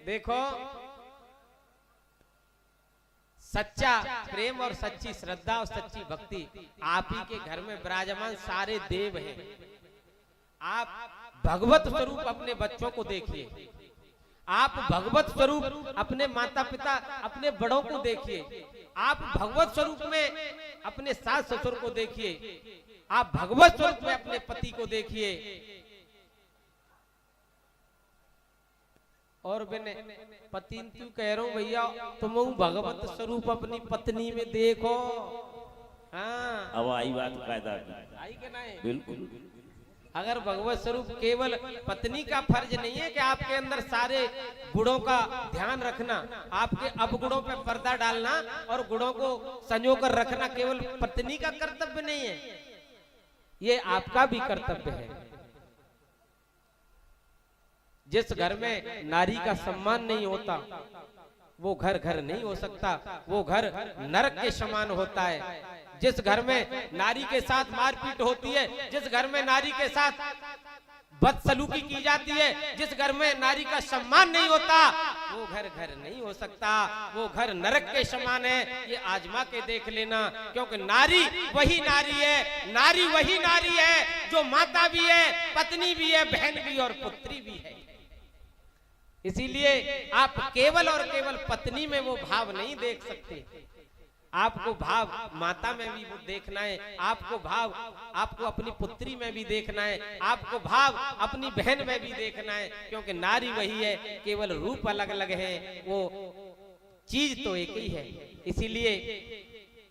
देखो सच्चा प्रेम और सच्ची श्रद्धा और सच्ची भक्ति आप ही के घर में विराजमान सारे देव हैं। आप भगवत स्वरूप अपने बच्चों को देखिए, आप भगवत स्वरूप अपने माता पिता अपने बड़ों को देखिए, आप भगवत स्वरूप में अपने सास ससुर को देखिए, आप भगवत स्वरूप में अपने पति को देखिए। और मैंने पति तू कह रहा हूं भैया तुम भगवत स्वरूप अपनी पत्नी में देखो। हाँ अब आई बात कायदा आई के नहीं बिल्कुल। अगर भगवत स्वरूप केवल पत्नी का फर्ज नहीं है कि आपके अंदर सारे गुणों का ध्यान रखना, आपके अवगुणों पे पर्दा डालना और गुणों को संजो कर रखना केवल पत्नी का कर्तव्य नहीं है, ये आपका भी कर्तव्य है। जिस घर में नारी का सम्मान नहीं होता वो घर घर नहीं हो सकता, वो घर नरक के समान होता है। जिस घर में नारी के साथ मारपीट होती है, जिस घर में नारी के साथ बदसलूकी की जाती है, जिस घर में नारी का सम्मान नहीं होता वो घर घर नहीं हो सकता, वो घर नरक के समान है। ये आजमा के देख लेना, क्योंकि नारी वही नारी है, नारी वही नारी है जो माता भी है, पत्नी भी है, बहन भी और पुत्री भी है। इसीलिए आप केवल और केवल पत्नी में वो भाव नहीं देख सकते, आपको भाव माता में भी देखना है, आपको भाव आपको अपनी पुत्री में भी देखना है, आपको भाव अपनी बहन में भी देखना है, क्योंकि नारी वही है, केवल रूप अलग अलग है, वो चीज तो एक ही है। इसीलिए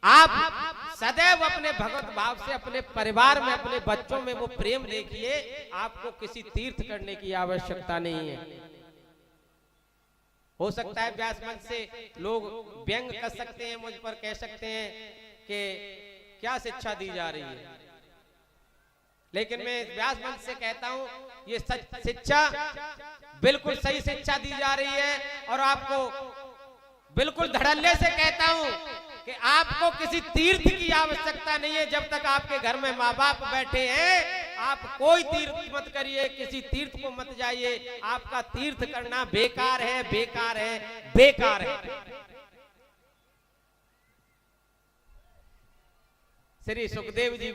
आप सदैव अपने भगवत भाव से अपने परिवार में अपने बच्चों में वो प्रेम देखिए, आपको किसी तीर्थ करने की आवश्यकता नहीं है। हो सकता है व्यास मंच से लोग व्यंग कर सकते हैं, मुझ पर कह सकते हैं कि क्या शिक्षा दी जा रही है, लेकिन मैं व्यास मंच से कहता हूं ये सच शिक्षा बिल्कुल सही शिक्षा दी जा रही है। और आपको बिल्कुल धड़ल्ले से कहता हूं कि आपको किसी तीर्थ की आवश्यकता नहीं है। जब तक आपके घर में माँ बाप बैठे हैं आप कोई तीर्थ मत करिए, किसी तीर्थ को मत जाइए, आपका तीर्थ करना बेकार है, बेकार है, बेकार है। श्री सुखदेव जी